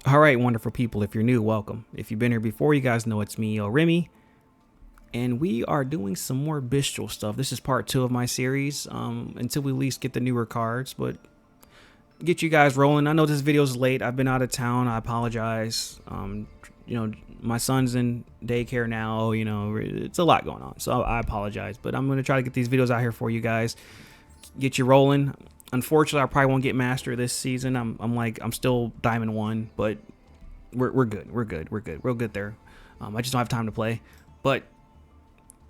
All right, wonderful people. If you're new, welcome. If you've been here before, you guys know it's me, OhRemy, and we are doing some more Bystial stuff. This is part two of my series. Until we at least get the newer cards, but get you guys rolling. I know this video's late. I've been out of town. I apologize. My son's in daycare now. It's a lot going on, so I apologize. But I'm gonna try to get these videos out here for you guys. Get you rolling. Unfortunately, I probably won't get master this season. I'm still Diamond 1, but we're good. We're good. We're good. We'll get there. I just don't have time to play. But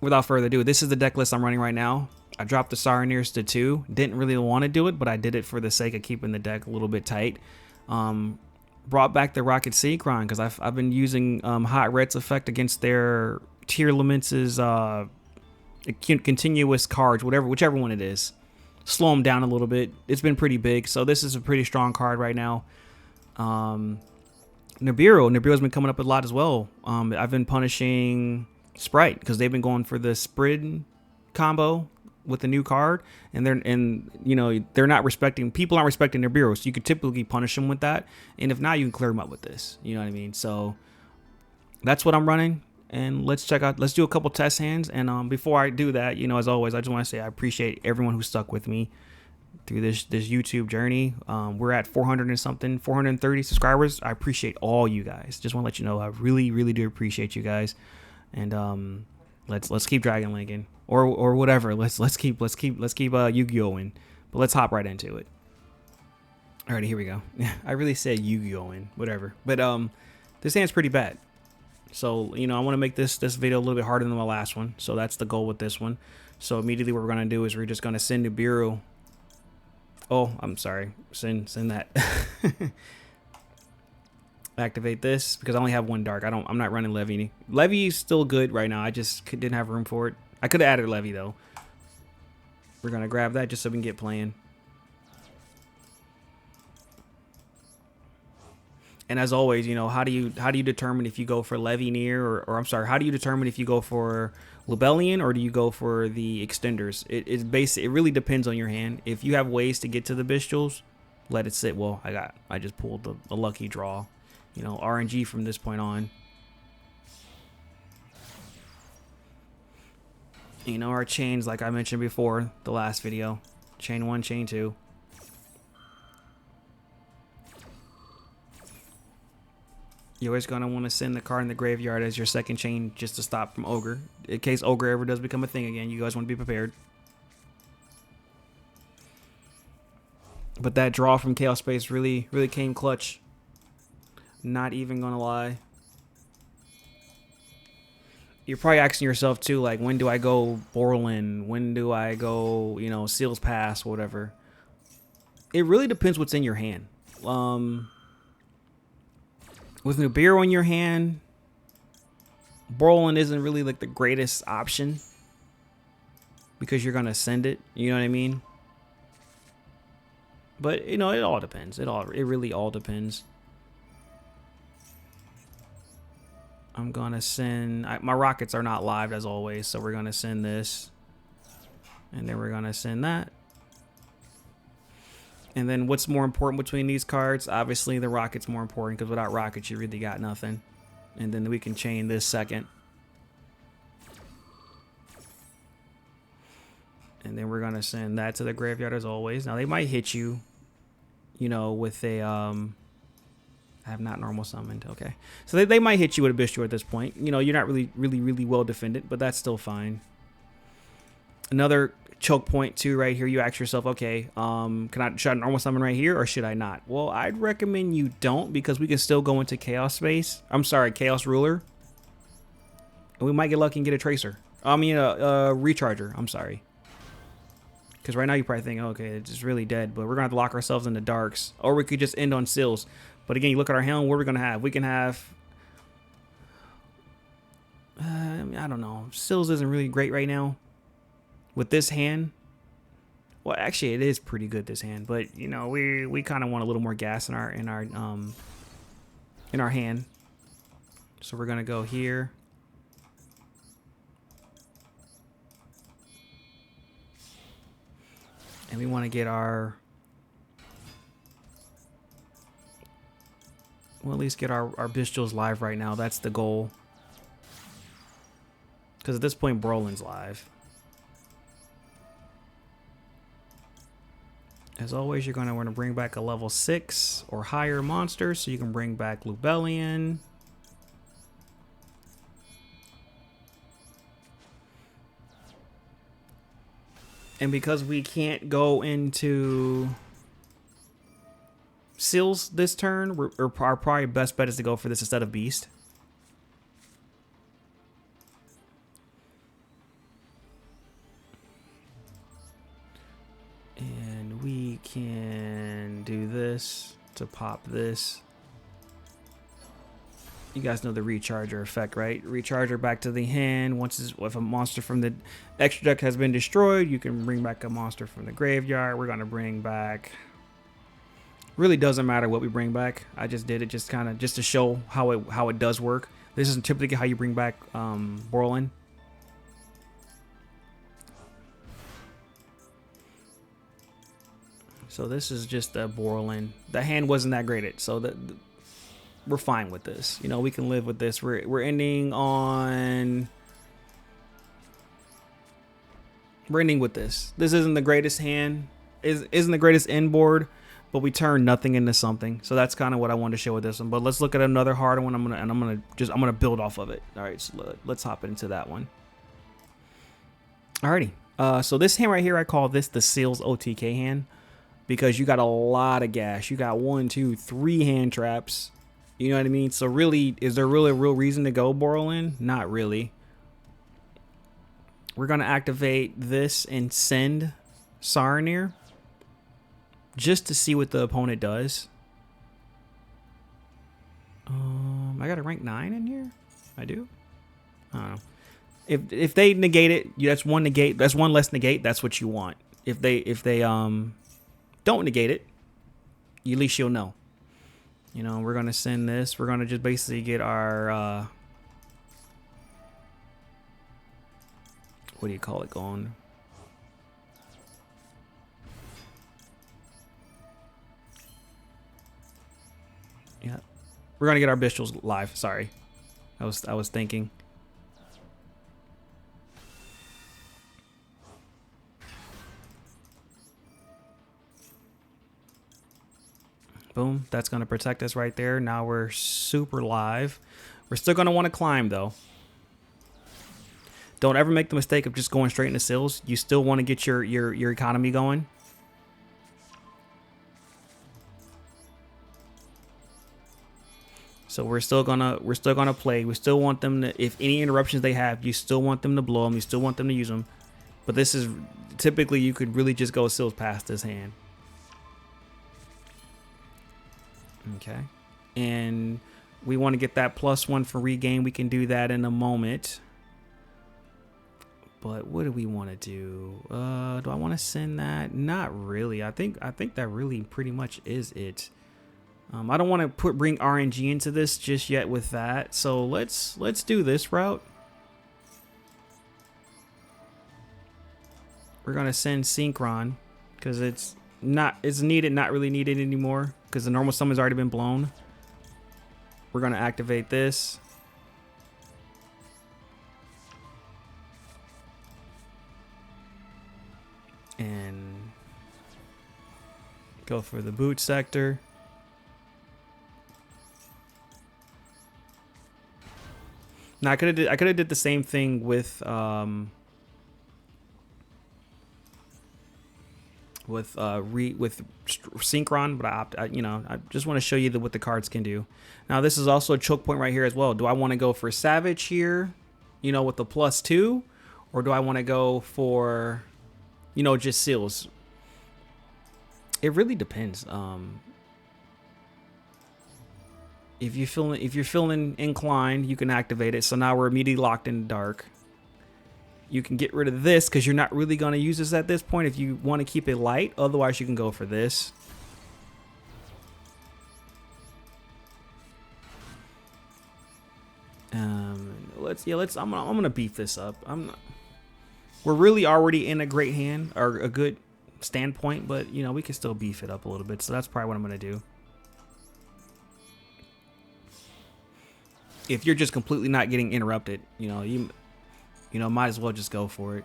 without further ado, this is the deck list I'm running right now. I dropped the Sarniers to 2. Didn't really want to do it, but I did it for the sake of keeping the deck a little bit tight. Brought back the Rocket Synchron because I've been using Hot Red's effect against their Tier Limits' continuous cards, whichever one it is. Slow them down a little bit. It's been pretty big, so this is a pretty strong card right now. Nibiru's been coming up a lot as well. I've been punishing Sprite because they've been going for the Sprid combo with the new card, and they're not respecting, people aren't respecting Nibiru, so you could typically punish them with that, and if not, you can clear them up with this. You know what I mean? So that's what I'm running. And let's do a couple test hands. And before I do that, as always, I just want to say I appreciate everyone who stuck with me through this YouTube journey. We're at 400 and something, 430 subscribers. I appreciate all you guys. Just want to let you know I really, really do appreciate you guys. And let's keep Dragon Linking or whatever. Let's keep Yu-Gi-Oh-ing. But let's hop right into it. Alrighty, here we go. I really said Yu-Gi-Oh-ing, whatever. But this hand's pretty bad. So, I want to make this video a little bit harder than my last one. So that's the goal with this one. So immediately what we're going to do is we're just going to send Nibiru. Oh, I'm sorry. Send that. Activate this because I only have one dark. I'm not running Levy. Levy's still good right now. I just didn't have room for it. I could have added Levy though. We're going to grab that just so we can get playing. And as always, how do you determine if you go for Levy near or I'm sorry, how do you determine if you go for Lubellion or do you go for the extenders? It really depends on your hand. If you have ways to get to the Bystials, let it sit. Well, I just pulled the lucky draw. RNG from this point on. Our chains, like I mentioned before, the last video. Chain 1, chain 2. You're always going to want to send the card in the graveyard as your second chain just to stop from Ogre. In case Ogre ever does become a thing again, you guys want to be prepared. But that draw from Chaos Space really came clutch. Not even going to lie. You're probably asking yourself too, like, when do I go Borland? When do I go, Seals Pass, whatever. It really depends what's in your hand. With Nibiru in your hand, Borland isn't really like the greatest option because you're gonna send it. You know what I mean? But it all depends. It really all depends. I'm gonna send. My rockets are not live as always, so we're gonna send this, and then we're gonna send that. And then what's more important between these cards? Obviously, the Rocket's more important because without Rockets, you really got nothing. And then we can chain this second. And then we're going to send that to the graveyard as always. Now, they might hit you, with a... I have not normal summoned. Okay. So they might hit you with a Bystial at this point. You're not really well defended, but that's still fine. Another choke point too right here. You ask yourself, okay, should I normal summon right here or should I not? Well, I'd recommend you don't because we can still go into Chaos Space. I'm sorry, Chaos Ruler. And we might get lucky and get a Tracer. I mean, a Recharger. I'm sorry. Because right now you probably think, okay, it's just really dead. But we're going to have to lock ourselves into Darks. Or we could just end on Seals. But again, you look at our hand, what are we going to have? We can have... I don't know. Seals isn't really great right now. With this hand, well, actually, it is pretty good this hand, but we kind of want a little more gas in our hand. So we're gonna go here, and we want to get our We'll at least get our Bystials live right now. That's the goal. Because at this point, Brolin's live. As always, you're going to want to bring back a level 6 or higher monster, so you can bring back Lubellion. And because we can't go into Seals this turn, our probably best bet is to go for this instead of Beast. And we can do this to pop this. You guys know the recharger effect, right? Recharger back to the hand. If a monster from the extra deck has been destroyed, you can bring back a monster from the graveyard. We're gonna bring back. Really doesn't matter what we bring back. I just did it just to show how it does work. This isn't typically how you bring back Borlin. So this is just a Borlin. The hand wasn't that great, so we're fine with this. You know, we can live with this. We're ending on. We're ending with this. This isn't the greatest hand. Isn't the greatest end board, but we turn nothing into something. So that's kind of what I wanted to show with this one. But let's look at another hard one. I'm gonna build off of it. All right, so let's hop into that one. Alrighty. So this hand right here, I call this the Seals OTK hand. Because you got a lot of gas. You got 1, 2, 3 hand traps. You know what I mean? So really, is there really a real reason to go Borlin? Not really. We're going to activate this and send Saronir. Just to see what the opponent does. I got a rank 9 in here? I do? I don't know. If they negate it, that's one negate. That's one less negate. That's what you want. If they don't negate it, at least you'll know. You know, we're gonna send this. We're gonna just basically get our what do you call it going? Yeah, we're gonna get our Bystials live. Sorry, I was thinking. Boom, that's going to protect us right there. Now we're super live. We're still going to want to climb, though. Don't ever make the mistake of just going straight into Seals. You still want to get your economy going. So we're still gonna play. We still want them to, if any interruptions they have, you still want them to blow them. You still want them to use them. But this is typically you could really just go Seals past this hand. Okay, and we want to get that +1 for regain. We can do that in a moment. But what do we want to do? Do I want to send that? Not really. I think that really pretty much is it. I don't want to bring RNG into this just yet with that. So let's do this route. We're gonna send Synchron because it's needed, not really needed anymore. Because the normal summon's already been blown. We're going to activate this. And go for the boot sector. Now I could have did the same thing with Synchron, but I just want to show you what the cards can do. Now this is also a choke point right here as well. Do I want to go for Savage here, with the +2, or do I want to go for, just Seals? It really depends. If you're feeling inclined, you can activate it. So now we're immediately locked in the dark. You can get rid of this because you're not really going to use this at this point if you want to keep it light. Otherwise, you can go for this. I'm gonna beef this up. We're really already in a great hand or a good standpoint, but we can still beef it up a little bit. So that's probably what I'm gonna do. if you're just completely not getting interrupted, you might as well just go for it.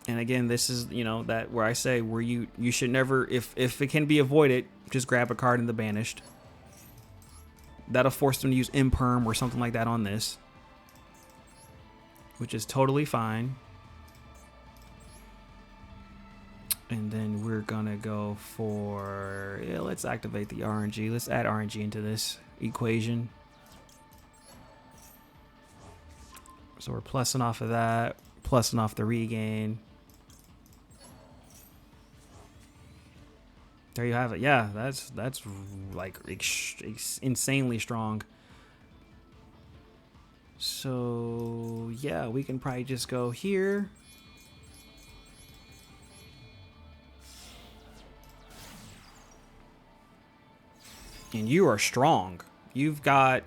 And again, this is, that where I say where you should never, if it can be avoided, just grab a card in the banished. That'll force them to use imperm or something like that on this, which is totally fine. And then we're gonna go for, let's activate the RNG. Let's add RNG into this equation. So we're plussing off of that, plussing off the regain. There you have it. Yeah, that's like insanely strong. So yeah, we can probably just go here. And you are strong. You've got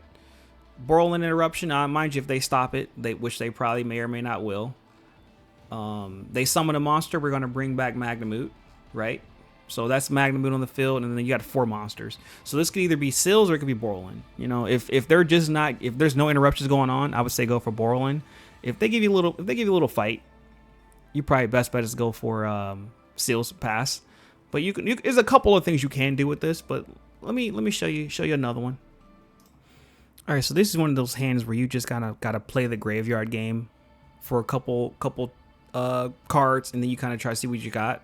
Borland Interruption. Mind you, if they stop it, which they probably may or may not will. They summon a monster. We're going to bring back Magnamute, right? So that's Magnamute on the field, and then you got 4 monsters. So this could either be Sills or it could be Borland. If they're just not, if there's no interruptions going on, I would say go for Borland. If they give you a little fight, you probably best bet is go for Sills pass. But there's a couple of things you can do with this, but let me show you another one. All right, so this is one of those hands where you just gotta play the graveyard game for a couple cards, and then you kind of try to see what you got.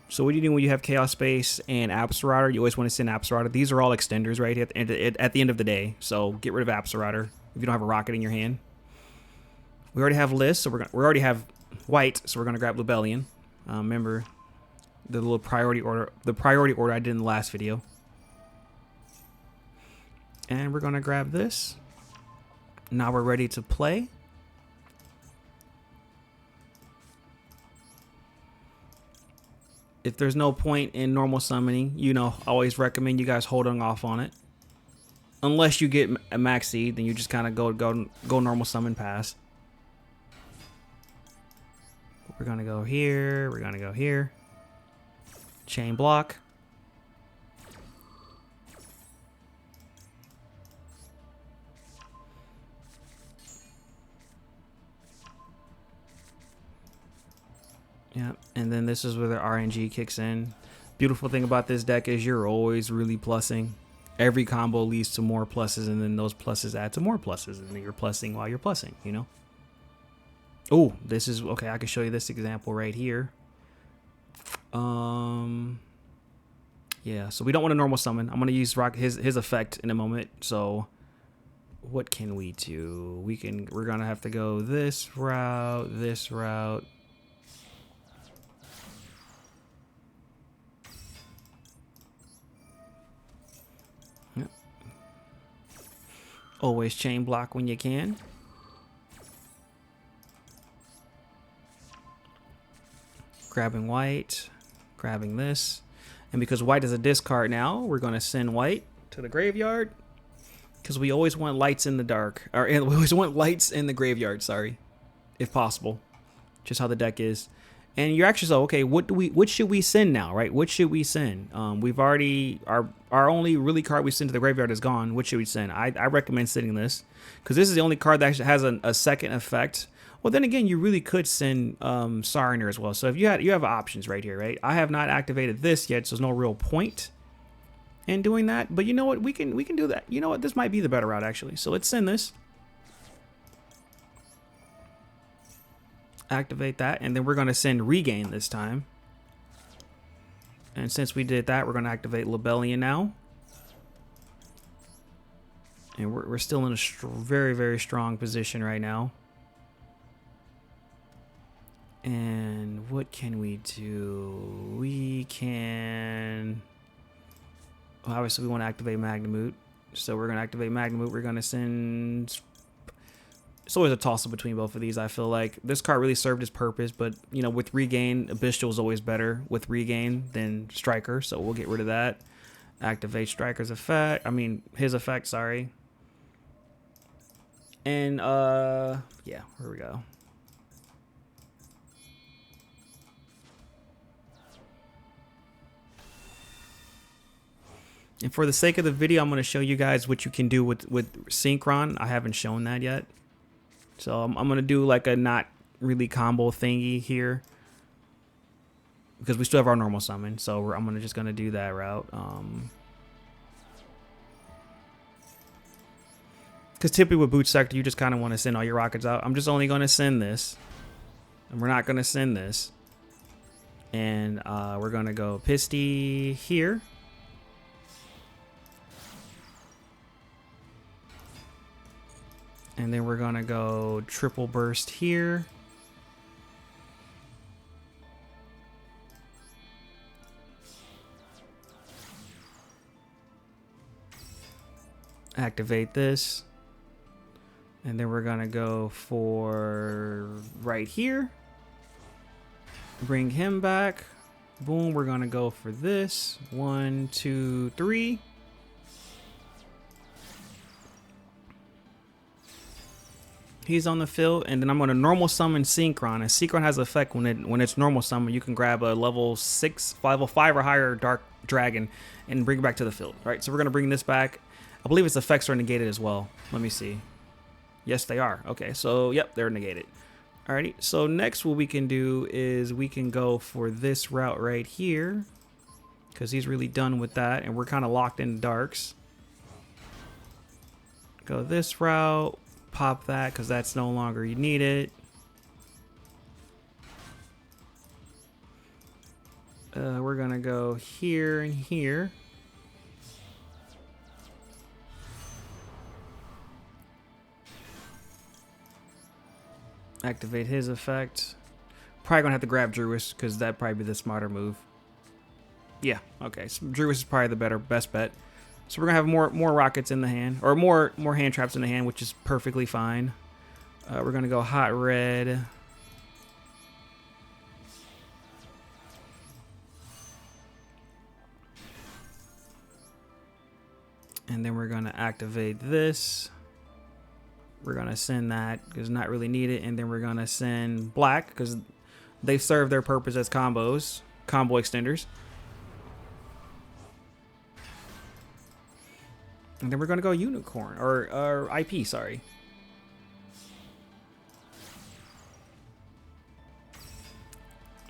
So what do you do when you have Chaos Space and Absorata? You always want to send Absorata. These are all extenders, right? At the end of the day. So get rid of Absorata if you don't have a rocket in your hand. We already have List, so we already have White, so we're gonna grab Lubellion. Remember the little priority order I did in the last video. And we're gonna grab this. Now we're ready to play. If there's no point in normal summoning, I always recommend you guys holding off on it. Unless you get a max seed, then you just kind of go normal summon pass. We're gonna go here. We're gonna go here. Chain block. Yeah, and then this is where the RNG kicks in. Beautiful thing about this deck is you're always really plussing. Every combo leads to more pluses, and then those pluses add to more pluses, and then you're plussing while you're plussing, Oh, this is, okay, I can show you this example right here. Yeah, so we don't want a normal summon. I'm going to use his effect in a moment, so what can we do? We're going to have to go this route, this route. Always chain block when you can. Grabbing White, grabbing this. And because White is a discard now, we're going to send White to the graveyard. Because we always want lights in the dark. Or we always want lights in the graveyard, sorry. If possible. Just how the deck is. And you're actually so, okay, what should we send now, right? What should we send? We've already, our only really card we send to the graveyard is gone. What should we send? I recommend sending this. Because this is the only card that actually has a second effect. Well, then again, you really could send Sarner as well. So if you have options right here, right? I have not activated this yet, so there's no real point in doing that. But you know what? We can do that. You know what? This might be the better route, actually. So let's send this. Activate that, and then we're going to send Regain this time. And since we did that, we're going to activate Lubellion now. And we're still in a very, very strong position right now. And what can we do? We can... Well, obviously, we want to activate Magnamute. So we're going to activate Magnamute. We're going to send... It's always a toss-up between both of these, I feel like. This card really served its purpose, but, with Regain, Bystial is always better with Regain than Striker, so we'll get rid of that. Activate Striker's effect. I mean, his effect, sorry. And, yeah, here we go. And for the sake of the video, I'm going to show you guys what you can do with Synchron. I haven't shown that yet. So I'm going to do like a not really combo thingy here. Because we still have our normal summon. So I'm just going to do that route. Because typically with Boot Sector, you just kind of want to send all your rockets out. I'm just only going to send this. And we're not going to send this. And we're going to go Pisty here. And then we're going to go Triple Burst here. Activate this. And then we're going to go for right here. Bring him back. Boom. We're going to go for this. 1, 2, 3. He's on the field, and then I'm going to normal summon Synchron. And Synchron has effect when it's normal summon. You can grab a level 6, level 5 or higher Dark Dragon and bring it back to the field. Right, so we're going to bring this back. I believe its effects are negated as well. Let me see. Yes, they are. Okay, so yep, they're negated. Alrighty, so next what we can do is we can go for this route right here, because he's really done with that, and we're kind of locked in darks. Go this route. Pop that because that's no longer you need it. We're gonna go here and here. Activate his effect. Probably gonna have to grab Druis because that'd probably be the smarter move. Yeah, okay. So Druis is probably the best bet. So we're gonna have more rockets in the hand, or more hand traps in the hand, which is perfectly fine. We're gonna go hot red. And then we're gonna activate this. We're gonna send that because not really needed, and then we're gonna send black because they serve their purpose as combo extenders. And then we're going to go unicorn, or IP, sorry.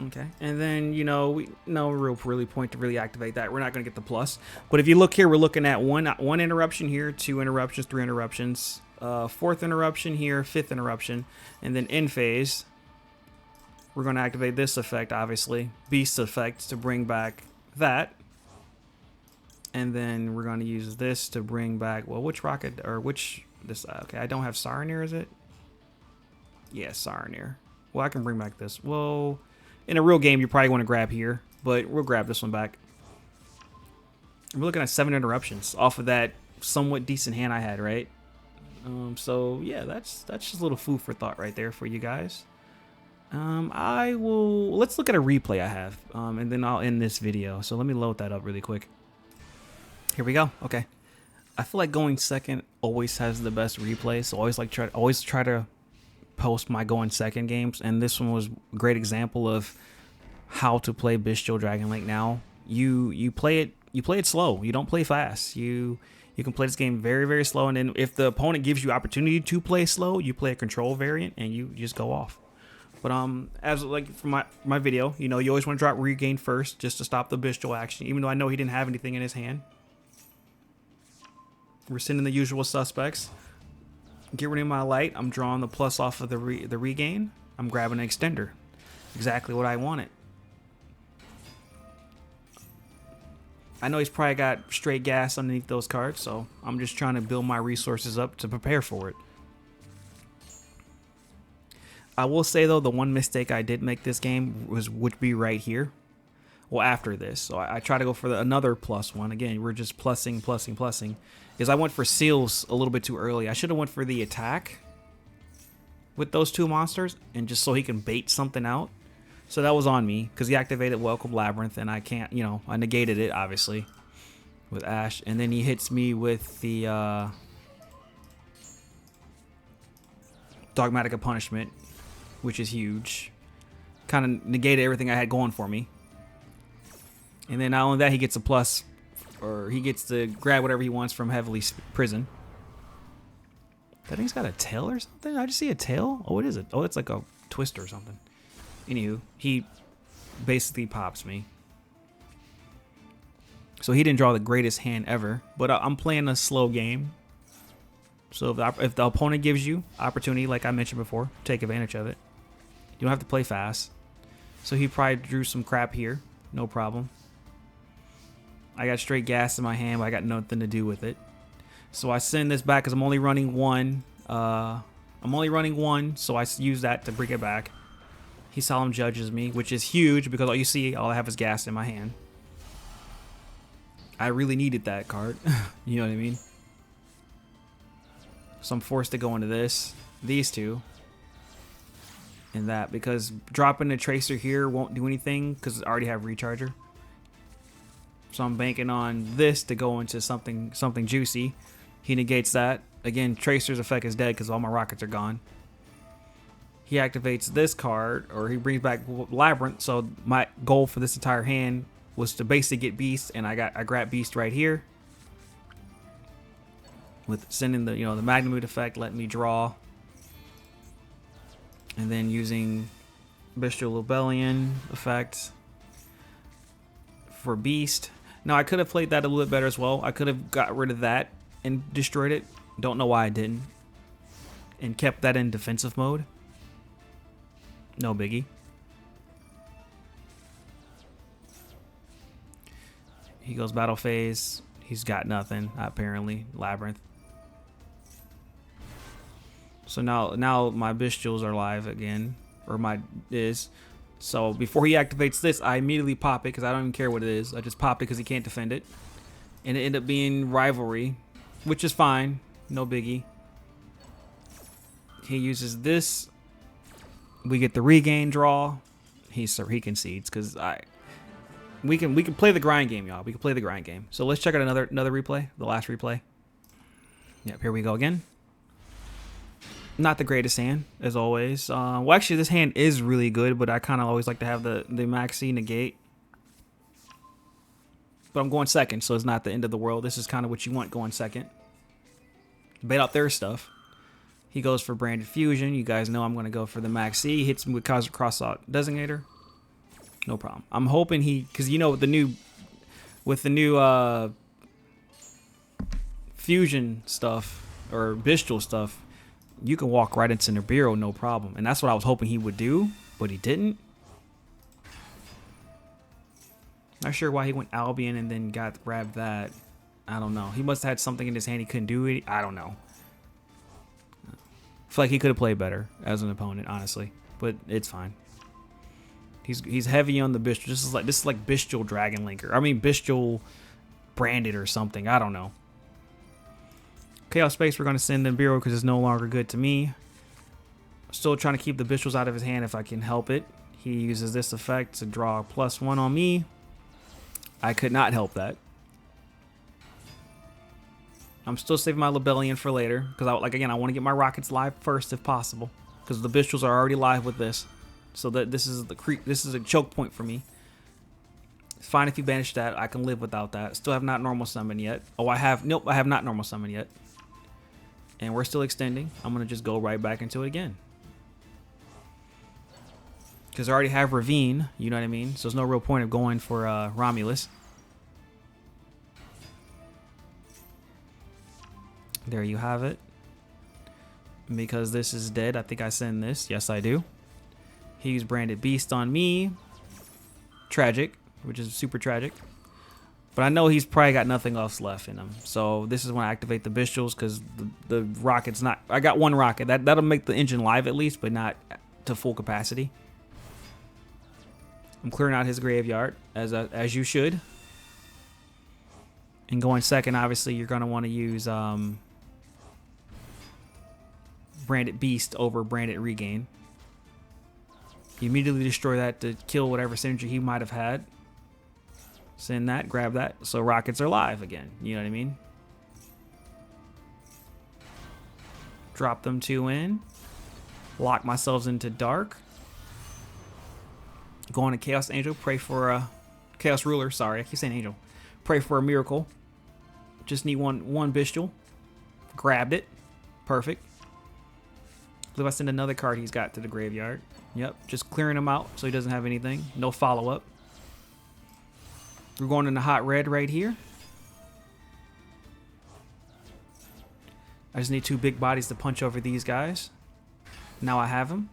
Okay, and then, you know, no real point to really activate that. We're not going to get the plus. But if you look here, we're looking at one interruption here, 2 interruptions, 3 interruptions, 4th interruption here, 5th interruption, and then in phase, we're going to activate this effect, obviously, Beast effect, to bring back that. And then we're going to use this to bring back, well, which rocket, or which, this, okay, I don't have Saronir, is it? Yeah, Saronir. Well, I can bring back this. Well, in a real game, you probably want to grab here, but we'll grab this one back. We're looking at 7 interruptions off of that somewhat decent hand I had, right? So, yeah, that's just a little food for thought right there for you guys. Let's look at a replay I have, and then I'll end this video. So let me load that up really quick. Here we go. Okay. I feel like going second always has the best replay, so always try to post my going second games, and this one was a great example of how to play Bystial Dragon Link now. You play it slow. You don't play fast. You can play this game very, very slow, and then if the opponent gives you opportunity to play slow, you play a control variant and you just go off. But as like for my video, you know, you always want to drop regain first just to stop the Bystial action, even though I know he didn't have anything in his hand. We're sending the usual suspects. Get rid of my light. I'm drawing the plus off of the regain. I'm grabbing an extender. Exactly what I wanted. I know he's probably got straight gas underneath those cards, so I'm just trying to build my resources up to prepare for it. I will say, though, the one mistake I did make this game would be right here. Well, after this. So I try to go for another plus one. Again, we're just plussing. Is I went for seals a little bit too early. I should have went for the attack with those 2 monsters, and just so he can bait something out. So that was on me, because he activated Welcome Labyrinth, and I can't, you know, I negated it, obviously, with Ash. And then he hits me with the Dogmatic of Punishment, which is huge. Kind of negated everything I had going for me. And then not only that, he gets a plus or he gets to grab whatever he wants from Heavily Prison. That thing's got a tail or something? I just see a tail? Oh, what is it? Oh, it's like a twister or something. Anywho, he basically pops me. So he didn't draw the greatest hand ever, but I'm playing a slow game. So if the opponent gives you opportunity, like I mentioned before, take advantage of it. You don't have to play fast. So he probably drew some crap here. No problem. I got straight gas in my hand, but I got nothing to do with it. So I send this back because I'm only running one. So I use that to bring it back. He solemn judges me, which is huge because all you see, all I have is gas in my hand. I really needed that card. You know what I mean? So I'm forced to go into these two, and that, because dropping the tracer here won't do anything because I already have recharger. So I'm banking on this to go into something juicy. He negates that. Again, Tracer's effect is dead because all my rockets are gone. He activates this card, or he brings back Labyrinth. So my goal for this entire hand was to basically get Beast, and I grabbed Beast right here. With sending the the Magnitude effect, letting me draw. And then using Bystial Rebellion effect for Beast. Now I could have played that a little bit better as well. I could have got rid of that and destroyed it. Don't know why I didn't. And kept that in defensive mode. No biggie. He goes battle phase. He's got nothing, apparently. Labyrinth. So now my Bystials are live again. Or is. So before he activates this, I immediately pop it because I don't even care what it is. I just popped it because he can't defend it. And it ended up being Rivalry, which is fine. No biggie. He uses this. We get the regain draw. He concedes because we can play the grind game, y'all. We can play the grind game. So let's check out another replay, the last replay. Yep, here we go again. Not the greatest hand, as always. Well, actually, this hand is really good, but I kind of always like to have the maxi negate. But I'm going second, so it's not the end of the world. This is kind of what you want going second. Bait out their stuff. He goes for Branded Fusion. You guys know I'm going to go for the maxi. Hits me with Cosmic Cross-Out Designator. No problem. I'm hoping because with the new fusion stuff or Bystial stuff, you can walk right into Nibiru, no problem. And that's what I was hoping he would do, but he didn't. Not sure why he went Albion and then grabbed that. I don't know. He must have had something in his hand he couldn't do it. I don't know. I feel like he could have played better as an opponent, honestly. But it's fine. He's heavy on the Bystial. This is like Bystial Dragon Linker. I mean Bystial Branded or something. I don't know. Chaos Space, we're going to send Nibiru because it's no longer good to me. Still trying to keep the Bystials out of his hand if I can help it. He uses this effect to draw a +1 on me. I could not help that. I'm still saving my Rebellion for later because I want to get my rockets live first if possible because the Bystials are already live with this. So that this is a choke point for me. It's fine if you banish that. I can live without that. Still have not normal summon yet. Oh, I have not normal summon yet. And we're still extending. I'm going to just go right back into it again. Because I already have Ravine, you know what I mean? So there's no real point of going for Romulus. There you have it. Because this is dead, I think I send this. Yes, I do. He used Branded Beast on me. Tragic, which is super tragic. But I know he's probably got nothing else left in him. So this is when I activate the Bystials because the rocket's not... I got one rocket. That'll make the engine live at least, but not to full capacity. I'm clearing out his graveyard, as you should. And going second, obviously, you're going to want to use Branded Beast over Branded Regain. You immediately destroy that to kill whatever synergy he might have had. Send that, grab that. So rockets are live again. You know what I mean? Drop them 2 in. Lock myself into dark. Go on to Chaos Angel. Pray for Chaos Ruler. Sorry, I keep saying Angel. Pray for a miracle. Just need one Bystial. Grabbed it. Perfect. I believe I send another card he's got to the graveyard. Yep, just clearing him out so he doesn't have anything. No follow-up. We're going in the hot red right here. I just need 2 big bodies to punch over these guys. Now I have him.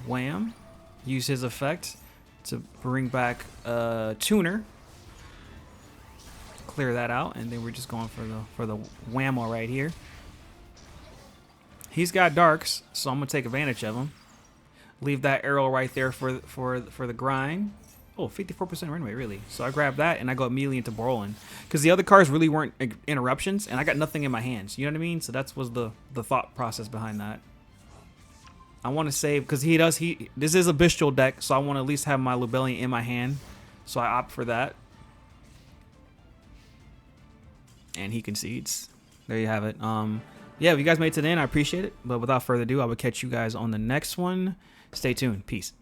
Wham. Use his effect to bring back Tuner. Clear that out, and then we're just going for the whammo right here. He's got darks, so I'm gonna take advantage of him. Leave that arrow right there for the grind. Oh, 54% run rate, really. So I grab that and I go immediately into Borland, because the other cards really weren't interruptions, and I got nothing in my hands. You know what I mean? So that was the thought process behind that. I want to save because this is a Bystial deck, so I want to at least have my Lubellion in my hand. So I opt for that. And he concedes. There you have it. Yeah, if you guys made it to the end, I appreciate it. But without further ado, I will catch you guys on the next one. Stay tuned. Peace.